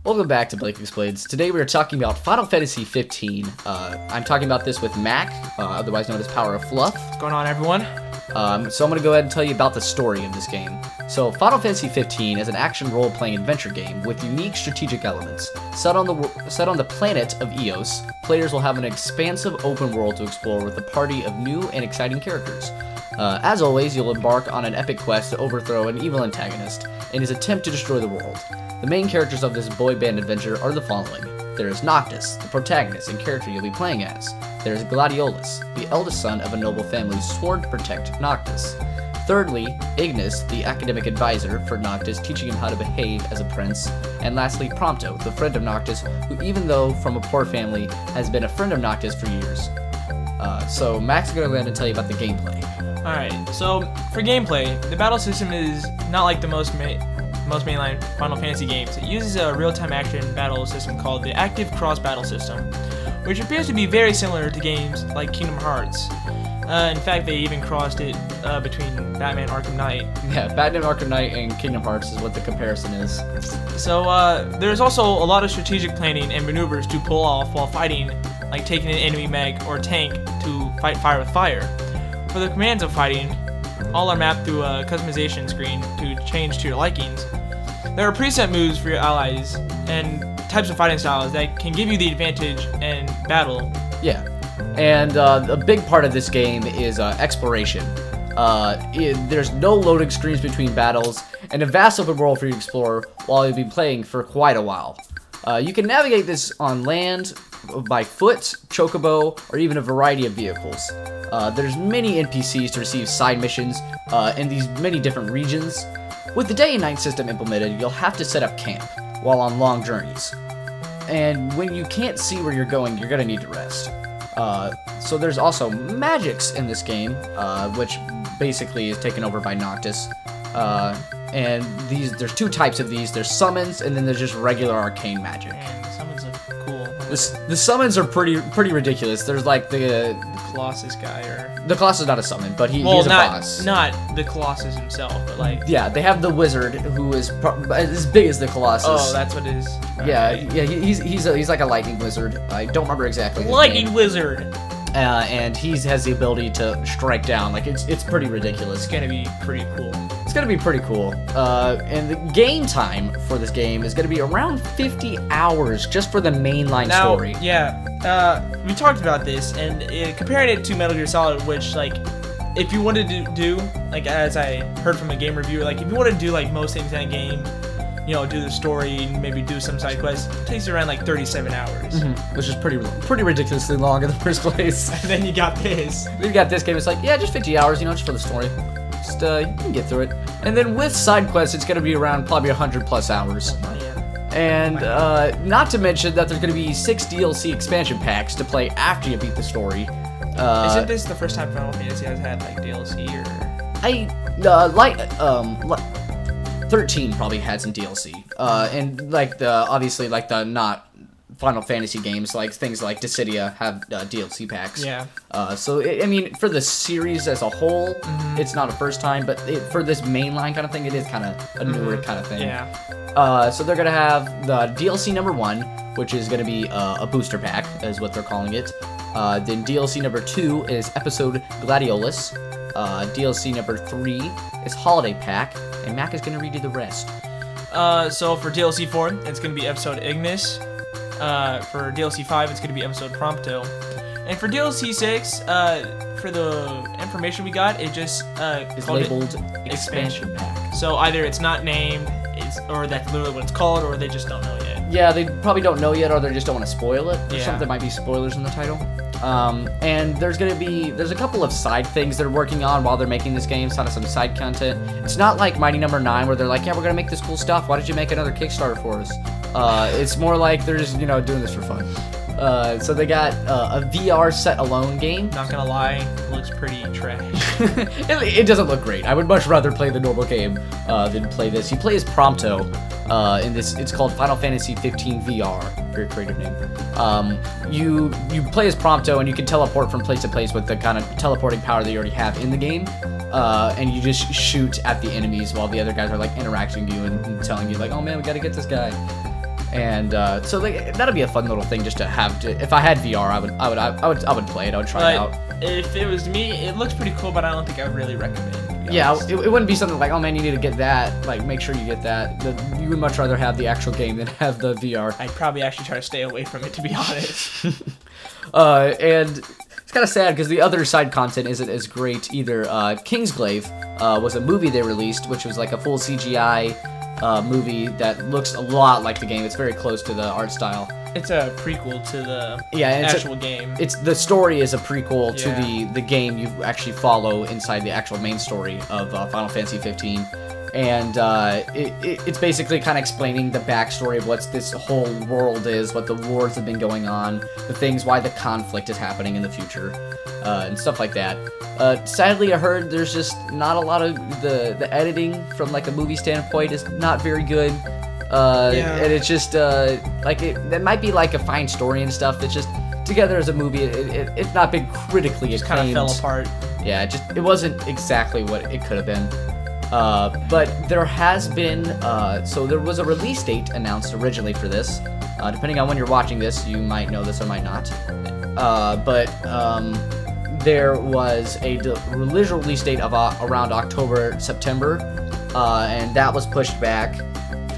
Welcome back to Blake Explains. Today we are talking about Final Fantasy 15. I'm talking about this with Mac, otherwise known as Power of Fluff. What's going on, everyone? So I'm going to go ahead and tell you about the story of this game. So Final Fantasy 15 is an action role-playing adventure game with unique strategic elements. Set on the planet of Eos, players will have an expansive open world to explore with a party of new and exciting characters. As always, you'll embark on an epic quest to overthrow an evil antagonist in his attempt to destroy the world. The main characters of this boy band adventure are the following. There is Noctis, the protagonist and character you'll be playing as. There is Gladiolus, the eldest son of a noble family sworn to protect Noctis. Thirdly, Ignis, the academic advisor for Noctis, teaching him how to behave as a prince. And lastly, Prompto, the friend of Noctis, who even though from a poor family, has been a friend of Noctis for years. So Max is going to go ahead and tell you about the gameplay. Alright, so for gameplay, the battle system is not like the most mainline Final Fantasy games. It uses a real-time action battle system called the Active Cross Battle System, which appears to be very similar to games like Kingdom Hearts. In fact, they even crossed it between Batman Arkham Knight. Yeah, Batman Arkham Knight and Kingdom Hearts is what the comparison is. So there's also a lot of strategic planning and maneuvers to pull off while fighting, like taking an enemy mech or tank to fight fire with fire. For the commands of fighting, all are mapped through a customization screen to change to your likings. There are preset moves for your allies and types of fighting styles that can give you the advantage in battle. Yeah, and a big part of this game is exploration. There's no loading screens between battles, and a vast open world for you to explore while you'll be playing for quite a while. You can navigate this on land, by foot, chocobo, or even a variety of vehicles. There's many NPCs to receive side missions in these many different regions. With the day and night system implemented, you'll have to set up camp while on long journeys. And when you can't see where you're going, you're gonna need to rest. So there's also magics in this game, which basically is taken over by Noctis. And there's two types of these. There's summons, and then there's just regular arcane magic. And the summons are cool. The summons are pretty ridiculous. There's like the Colossus guy, or the Colossus is not a summon, but he's a boss. Not the Colossus himself, but like. Yeah, they have the wizard who is as big as the Colossus. Oh, that's what it is. Yeah, yeah, he's like a lightning wizard. I don't remember exactly. Lightning wizard. And he has the ability to strike down. Like it's pretty ridiculous. It's gonna be pretty cool. It's gonna be pretty cool. And the game time for this game is gonna be around 50 hours just for the mainline story. Yeah, we talked about this, and comparing it to Metal Gear Solid, which, like, if you wanted to do, like, as I heard from a game reviewer, like, if you wanted to do, like, most things in that game, you know, do the story, maybe do some side quests, it takes around, like, 37 hours. Which is pretty ridiculously long in the first place. And then you got this. You got this game, it's like, yeah, just 50 hours, you know, just for the story. Just, you can get through it. And then with side quests, it's gonna be around probably 100+ hours. And not to mention that there's going to be 6 DLC expansion packs to play after you beat the story. Isn't this the first time Final Fantasy has had like DLC or? 13 probably had some DLC. And like obviously like the not Final Fantasy games, like things like Dissidia have DLC packs. Yeah. So I mean, for the series as a whole, it's not a first time, but for this mainline kind of thing, it is kind of a newer kind of thing. Yeah. So they're gonna have the DLC number 1, which is gonna be a booster pack, is what they're calling it. Then DLC number 2 is episode Gladiolus. DLC number 3 is holiday pack, and Mac is gonna redo the rest. So for DLC 4, it's gonna be episode Ignis. For DLC 5, it's gonna be episode Prompto. And for DLC 6, for the information we got, it just It's labeled expansion pack. So either it's not named, or that's literally what it's called, or they just don't know yet. Yeah, they probably don't know yet, or they just don't want to spoil it. Or Yeah. something might be spoilers in the title. And there's a couple of side things they're working on while they're making this game, sort of some side content. It's not like Mighty Number 9 where they're like, yeah, we're gonna make this cool stuff. Why did you make another Kickstarter for us? It's more like they're just, you know, doing this for fun. So they got a VR set alone game. Not gonna lie, it looks pretty trash. It doesn't look great. I would much rather play the normal game than play this. You play as Prompto in this. It's called Final Fantasy 15 VR. Very creative name. You play as Prompto, and you can teleport from place to place with the kind of teleporting power that you already have in the game. And you just shoot at the enemies while the other guys are like interacting with you and telling you like, oh man, we gotta get this guy. And so like, that'll be a fun little thing just to have. If I had VR, I would play it. I would try it out. If it was me, it looks pretty cool, but I don't think I would really recommend it. Yeah, it wouldn't be something like, oh man, you need to get that. Like, make sure you get that. You would much rather have the actual game than have the VR. I'd probably actually try to stay away from it, to be honest. And it's kind of sad because the other side content isn't as great either. Kingsglaive was a movie they released, which was like a full CGI movie that looks a lot like the game. It's very close to the art style. It's a prequel to the actual game. It's the story is a prequel to the game you actually follow inside the actual main story of Final Fantasy 15, and it's basically kind of explaining the backstory of what this whole world is, what the wars have been going on, the things, why the conflict is happening in the future, and stuff like that. Sadly, I heard there's just not a lot of the editing from like a movie standpoint is not very good. And it's just that might be like a fine story and stuff. It's just together as a movie, it's not been critically acclaimed. Kind of fell apart. Yeah, it wasn't exactly what it could have been. But there has been so there was a release date announced originally for this. Depending on when you're watching this, you might know this or might not. But there was a release date of around October, September, and that was pushed back.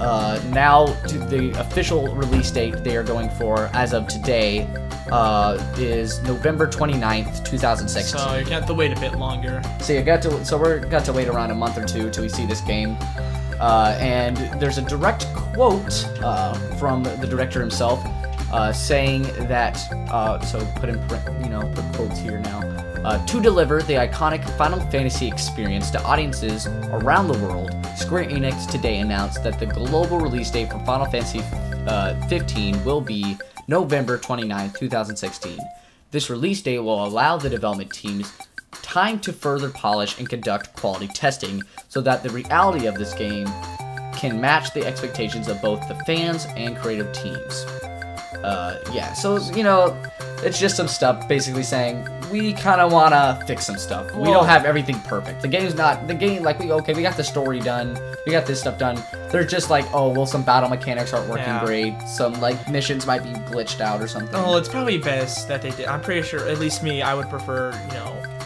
Now, the official release date they are going for, as of today, is November 29th, 2016. So you're gonna have to wait a bit longer. So we're got to wait around a month or two till we see this game. And there's a direct quote from the director himself, saying that. So put quotes here now. To deliver the iconic Final Fantasy experience to audiences around the world, Square Enix today announced that the global release date for Final Fantasy 15 will be November 29th, 2016. This release date will allow the development teams time to further polish and conduct quality testing so that the reality of this game can match the expectations of both the fans and creative teams. So, it's just some stuff basically saying we kind of want to fix some stuff. We don't have everything perfect. The game, like, we got the story done. We got this stuff done. They're just like, some battle mechanics aren't working great. Some, like, missions might be glitched out or something. Oh, it's probably best that they did. I'm pretty sure, at least me, I would prefer,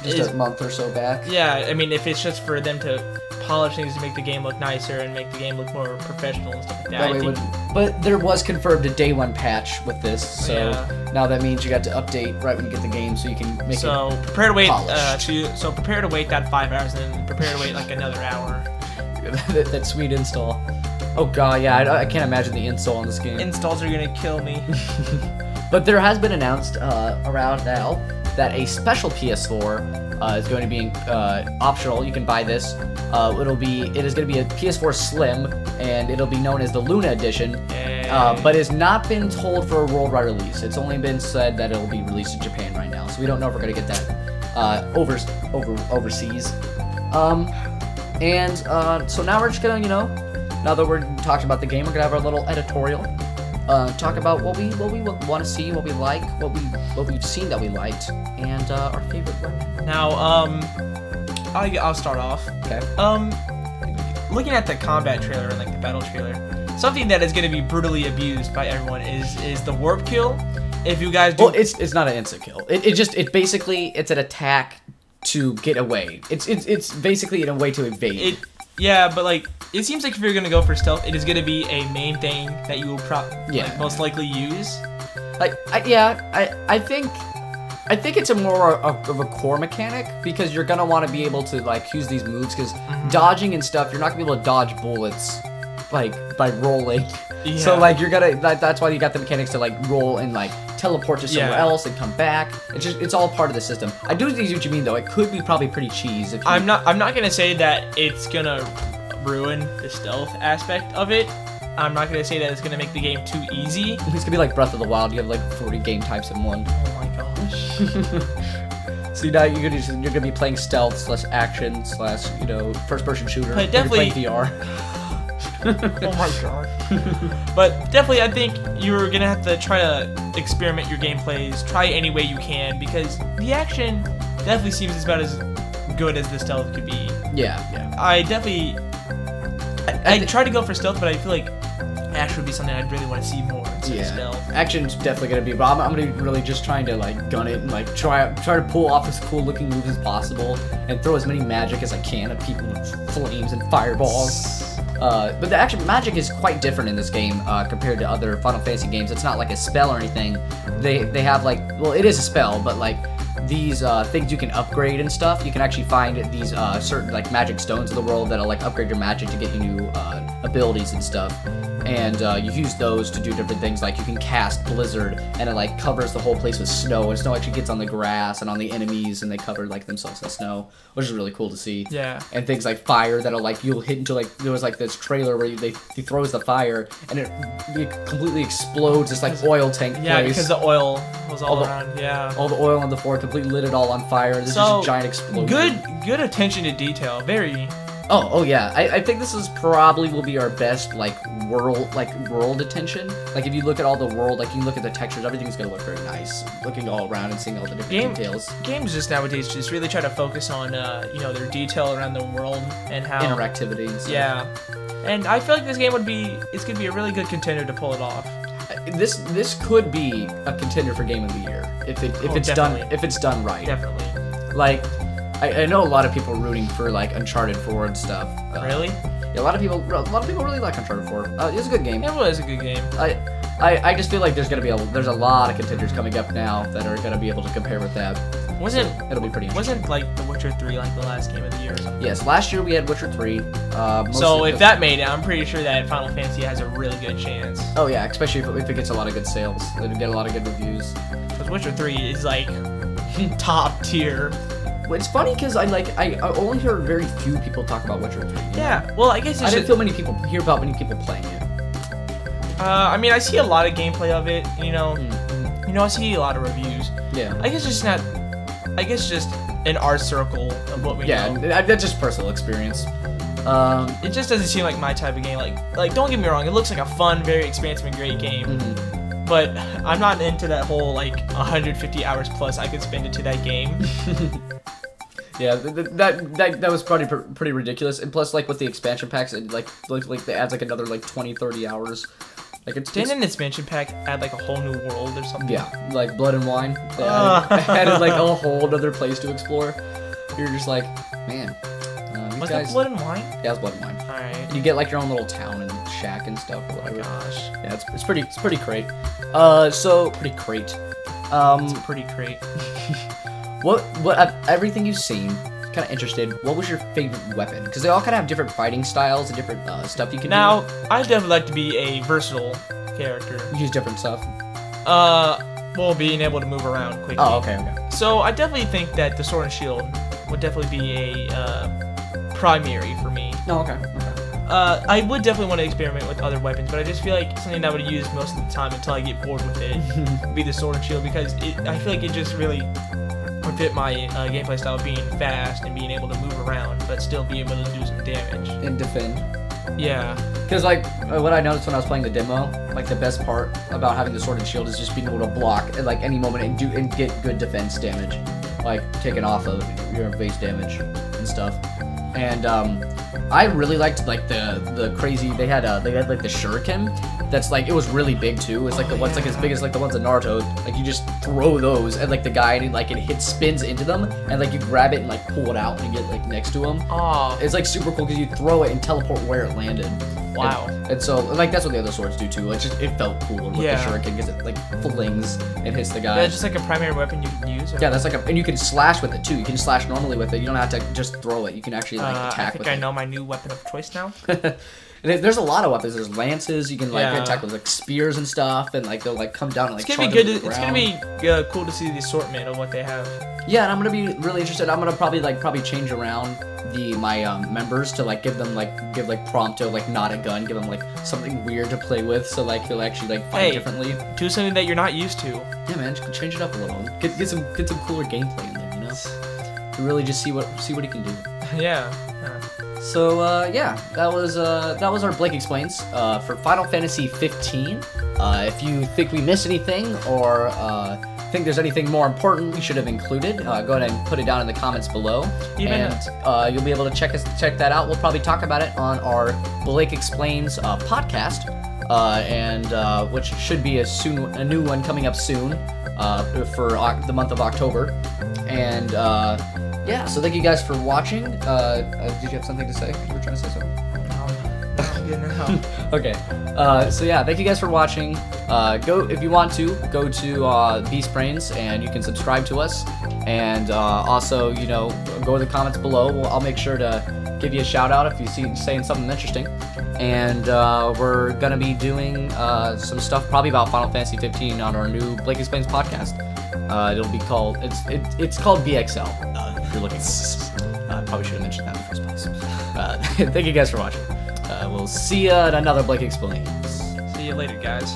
just a month or so back. Yeah, I mean, if it's just for them to polish things to make the game look nicer and make the game look more professional and stuff like that. But there was confirmed a day one patch with this, so now that means you got to update right when you get the game, so you can make it prepare to wait. polished. So prepare to wait that 5 hours, and then prepare to wait like another hour. that sweet install. Oh god, yeah, I can't imagine the install on this game. Installs are gonna kill me. But there has been announced around now that a special PS4 is going to be optional. You can buy this. It is going to be a PS4 Slim, and it'll be known as the Luna Edition. But it's not been told for a worldwide release. It's only been said that it'll be released in Japan right now. So we don't know if we're going to get that overseas. So now we're just going to, now that we're talking about the game, we're going to have our little editorial. Talk about what we want to see, what we like, what we've seen that we liked, and our favorite weapon. Now, I'll start off. Okay. Looking at the combat trailer and like the battle trailer, something that is going to be brutally abused by everyone is the warp kill. If you guys do, well, it's not an instant kill. It's an attack to get away. It's basically a way to evade. Yeah, but like, it seems like if you're gonna go for stealth, it is gonna be a main thing that you will most likely use. I think it's a more of a core mechanic, because you're gonna want to be able to like use these moves, because dodging and stuff, you're not gonna be able to dodge bullets like by rolling. Yeah. So like that's why you got the mechanics to like roll and like teleport to somewhere else and come back. It's all part of the system. I do see what you mean though. It could be probably pretty cheese. If I'm not gonna say that it's gonna ruin the stealth aspect of it. I'm not gonna say that it's gonna make the game too easy. It's gonna be like Breath of the Wild. You have like 40 game types in one. Oh my gosh. So now you're gonna be playing stealth / action / first person shooter. But definitely VR. Oh my god. But definitely, I think you're gonna have to try to experiment your gameplays, try any way you can, because the action definitely seems about as good as the stealth could be. Yeah. I definitely I try to go for stealth, but I feel like Ash would be something I'd really want to see more instead of stealth. Action's definitely gonna be, but I'm gonna be really just trying to like gun it and like try to pull off as cool looking moves as possible and throw as many magic as I can at people with flames and fireballs. But the action magic is quite different in this game compared to other Final Fantasy games. It's not like a spell or anything. They have like, well, it is a spell, but like these things you can upgrade and stuff. You can actually find these certain like magic stones in the world that'll like upgrade your magic to get you new abilities and stuff. And you use those to do different things, like you can cast Blizzard, and it like covers the whole place with snow, and snow actually gets on the grass and on the enemies, and they cover like themselves in snow, which is really cool to see. Yeah. And things like fire that'll like, you'll hit into like, there was like this trailer where he throws the fire, and it completely explodes this like oil tank place. Yeah, because the oil was all around, all the oil on the floor completely lit it all on fire. This is just a giant explosion. Good attention to detail, very... Oh yeah. I think this is probably will be our best like world attention. Like if you look at all the world, like you look at the textures, everything's gonna look very nice. Looking all around and seeing all the different details. Games just nowadays just really try to focus on their detail around the world and how interactivity and stuff. Yeah. And I feel like this game it's gonna be a really good contender to pull it off. This could be a contender for Game of the Year if it's done right. Definitely. Like I know a lot of people are rooting for like Uncharted 4 and stuff. Really? Yeah, a lot of people really like Uncharted 4. It's a good game. It was a good game. I just feel like there's a lot of contenders coming up now that are gonna be able to compare with that. It'll be pretty interesting. Wasn't like The Witcher 3 like the last game of the year or something? Yes, last year we had Witcher 3. So if that made it, I'm pretty sure that Final Fantasy has a really good chance. Oh yeah, especially if it gets a lot of good sales. It'll get a lot of good reviews. Because Witcher 3 is like top tier. It's funny because I only heard very few people talk about Witcher 3. Yeah, well, I guess I didn't feel many people playing it. I mean, I see a lot of gameplay of it. I see a lot of reviews. Yeah. I guess just in our circle of what we know. Yeah, that's just personal experience. It just doesn't seem like my type of game. Like don't get me wrong, it looks like a fun, very expansive and great game. Mm-hmm. But I'm not into that whole like 150 hours plus I could spend into that game. Yeah, that was pretty ridiculous. And plus, like with the expansion packs, it like they adds like another like 20-30 hours. Like didn't an expansion pack add like a whole new world or something? Yeah, like Blood and Wine. They added like a whole other place to explore. You're just like, man. Was that Blood and Wine? Yeah, it's Blood and Wine. All right. And you get like your own little town and shack and stuff or whatever. Oh my gosh. Yeah, it's pretty great. Pretty great. It's pretty great. What everything you've seen, kind of interested, what was your favorite weapon? Because they all kind of have different fighting styles and different stuff you can do. Now, I definitely like to be a versatile character. You use different stuff? Well, being able to move around quickly. Oh, okay. So I definitely think that the sword and shield would definitely be a primary for me. Oh, okay. I would definitely want to experiment with other weapons, but I just feel like something that I would use most of the time until I get bored with it would be the sword and shield, because I feel like it just really would fit my gameplay style of being fast and being able to move around, but still be able to do some damage. And defend. Yeah. Because, like, what I noticed when I was playing the demo, like, the best part about having the sword and shield is just being able to block at, like, any moment and get good defense damage. Like, taking off of your base damage and stuff. And, I really liked, like, the crazy, they had, like, the shuriken. That's, like, it was really big, too. It's, like, the ones, like, as big as, like, the ones in Naruto. Like, you just throw those, and, like, the guy, and, like, it spins into them, and, like, you grab it and, like, pull it out and get, like, next to him. Oh. It's, like, super cool, because you throw it and teleport where it landed. Wow. And so, like, that's what the other swords do, too. Like, just, it felt cool with the shuriken, because it, like, flings and hits the guy. That's just, like, a primary weapon you can use? Or? Yeah, that's, like, and you can slash with it, too. You can slash normally with it. You don't have to just throw it. You can actually, like, attack with it. I think I know my new weapon of choice now. There's a lot of weapons. There's lances. You can like attack with like spears and stuff, and like they'll like come down and like. It's gonna be good. It's gonna be cool to see the assortment of what they have. Yeah, and I'm gonna be really interested. I'm gonna probably change around my members to like give Prompto like not a gun, give him like something weird to play with, so like he'll actually like fight differently. Do something that you're not used to. Yeah, man, just change it up a little. Get some cooler gameplay in there, you know. To really just see what he can do. Yeah. So yeah, that was our Blake Explains for Final Fantasy 15. If you think we missed anything or think there's anything more important we should have included, go ahead and put it down in the comments below. And you'll be able to check that out. We'll probably talk about it on our Blake Explains podcast and which should be a new one coming up soon for the month of October. And yeah, so thank you guys for watching. Did you have something to say? You were trying to say something? Okay. So yeah, thank you guys for watching. Go if you want to go to Beast Brains and you can subscribe to us. And also, you know, go to the comments below. I'll make sure to give you a shout out if you see saying something interesting. And we're gonna be doing some stuff probably about Final Fantasy 15 on our new Blake Explains podcast. It'll be called it's called BXL. If you're looking for this, probably should have mentioned that in the first place. Thank you guys for watching. We'll see you at another Blake Explains. See you later, guys.